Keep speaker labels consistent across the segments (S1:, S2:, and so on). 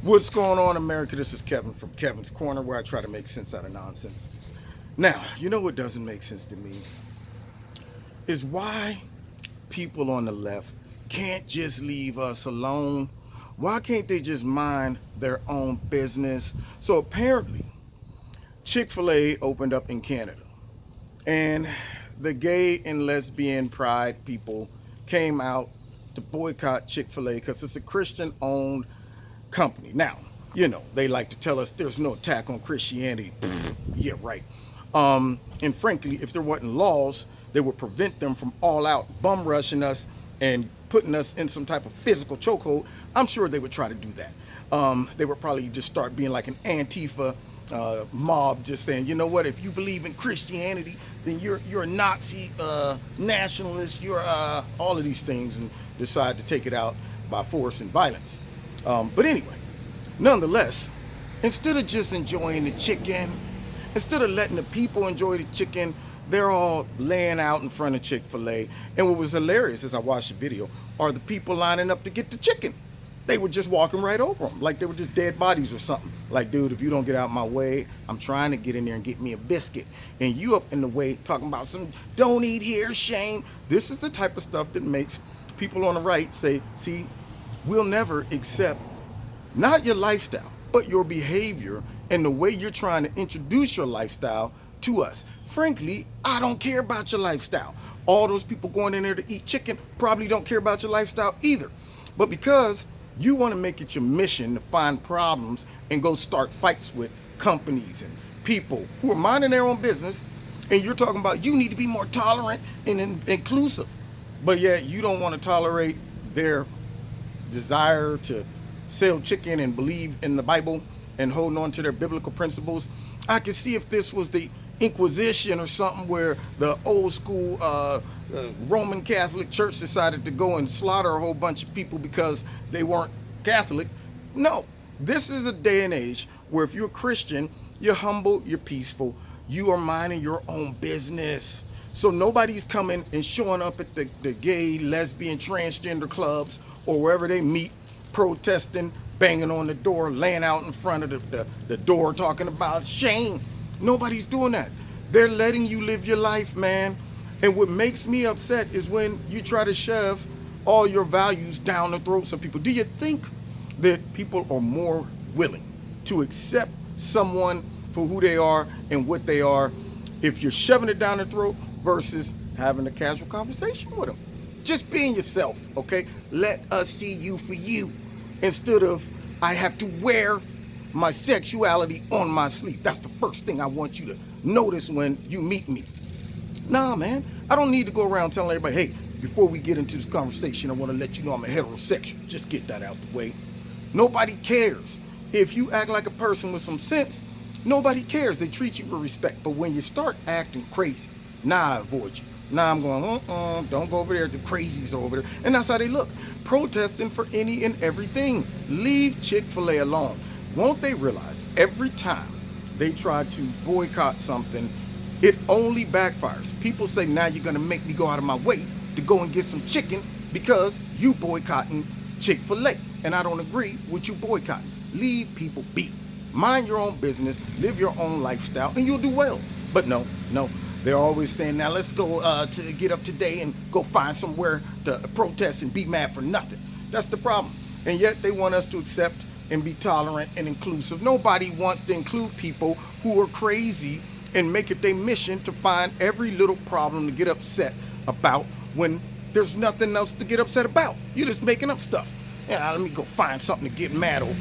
S1: What's going on, America? This is Kevin from Kevin's Corner, where I try to make sense out of nonsense. Now, you know what doesn't make sense to me is why people on the left can't just leave us alone. Why can't they just mind their own business? So apparently, Chick-Fil-A opened up in Canada, and the gay and lesbian pride people came out to boycott Chick-fil-A because it's a Christian-owned company. Now, they like to tell us there's no attack on Christianity. Yeah, right. And frankly, if there wasn't laws that would prevent them from all out bum rushing us and putting us in some type of physical chokehold, I'm sure they would try to do that. They would probably just start being like an Antifa mob, just saying, you know what, if you believe in Christianity, then you're a Nazi nationalist, you're all of these things, and decide to take it out by force and violence. But anyway, nonetheless, instead of just enjoying the chicken, instead of letting the people enjoy the chicken, they're all laying out in front of Chick-fil-A. And what was hilarious as I watched the video are the people lining up to get the chicken. They were just walking right over them like they were just dead bodies or something. Like, dude, if you don't get out my way, I'm trying to get in there and get me a biscuit. And you up in the way talking about some don't eat here, shame. This is the type of stuff that makes people on the right say, see, we'll never accept not your lifestyle, but your behavior and the way you're trying to introduce your lifestyle to us. Frankly, I don't care about your lifestyle. All those people going in there to eat chicken probably don't care about your lifestyle either. But because you want to make it your mission to find problems and go start fights with companies and people who are minding their own business, and you're talking about you need to be more tolerant and inclusive, but yet you don't want to tolerate their desire to sell chicken and believe in the Bible and holding on to their biblical principles. I could see if this was the Inquisition or something where the old school Roman Catholic Church decided to go and slaughter a whole bunch of people because they weren't Catholic. No, this is a day and age where if you're a Christian, you're humble, you're peaceful, you are minding your own business. So nobody's coming and showing up at the gay, lesbian, transgender clubs or wherever they meet, protesting, banging on the door, laying out in front of the door talking about shame. Nobody's doing that. They're letting you live your life, man. And what makes me upset is when you try to shove all your values down the throats of people. Do you think that people are more willing to accept someone for who they are and what they are if you're shoving it down their throat versus having a casual conversation with them? Just being yourself, okay? Let us see you for you instead of I have to wear my sexuality on my sleeve. That's the first thing I want you to notice when you meet me. Nah, man, I don't need to go around telling everybody, hey, before we get into this conversation, I want to let you know I'm a heterosexual. Just get that out the way. Nobody cares. If you act like a person with some sense, nobody cares. They treat you with respect. But when you start acting crazy, I avoid you. I'm going, don't go over there. The crazies are over there. And that's how they look. Protesting for any and everything. Leave Chick-fil-A alone. Won't they realize every time they try to boycott something, it only backfires? People say, now you're going to make me go out of my way to go and get some chicken because you boycotting Chick-fil-A. And I don't agree with you boycotting. Leave people be. Mind your own business, live your own lifestyle, and you'll do well. But no. They're always saying, now let's go to get up today and go find somewhere to protest and be mad for nothing. That's the problem. And yet they want us to accept and be tolerant and inclusive. Nobody wants to include people who are crazy and make it their mission to find every little problem to get upset about when there's nothing else to get upset about. You're just making up stuff. Yeah, let me go find something to get mad over.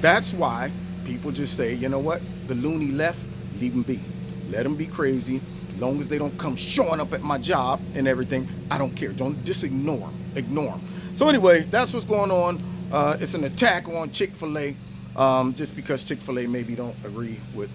S1: That's why people just say, you know what? The loony left, leave them be. Let them be crazy. As long as they don't come showing up at my job and everything, I don't care. Don't just ignore them. Ignore them. So anyway, that's what's going on. It's an attack on Chick-fil-A just because Chick-fil-A maybe don't agree with,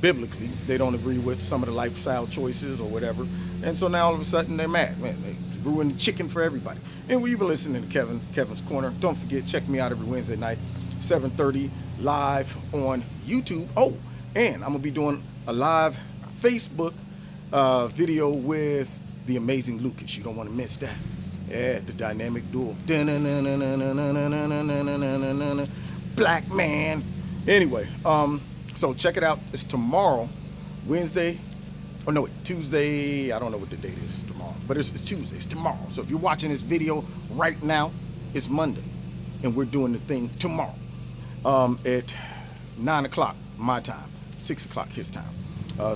S1: biblically, they don't agree with some of the lifestyle choices or whatever. And so now all of a sudden they're mad. Man, they ruined the chicken for everybody. And we've been listening to Kevin's Corner. Don't forget, check me out every Wednesday night, 7:30 live on YouTube. Oh, and I'm going to be doing a live Facebook video with the amazing Lucas. You don't want to miss that. Yeah, the dynamic duo. Black man. Anyway, so check it out. It's tomorrow, Wednesday. Oh no, wait, Tuesday. I don't know what the date is tomorrow, but it's Tuesday. It's tomorrow. So if you're watching this video right now, it's Monday, and we're doing the thing tomorrow at 9 o'clock my time, 6 o'clock his time.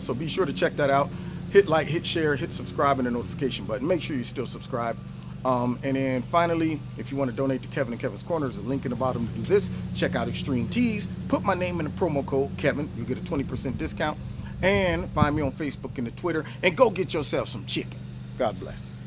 S1: So be sure to check that out. Hit like, hit share, hit subscribe, and the notification button. Make sure you still subscribe. And then finally, if you want to donate to Kevin and Kevin's Corner, there's a link in the bottom to do this. Check out Extreme Tees. Put my name in the promo code Kevin. You'll get a 20% discount. And find me on Facebook and the Twitter. And go get yourself some chicken. God bless.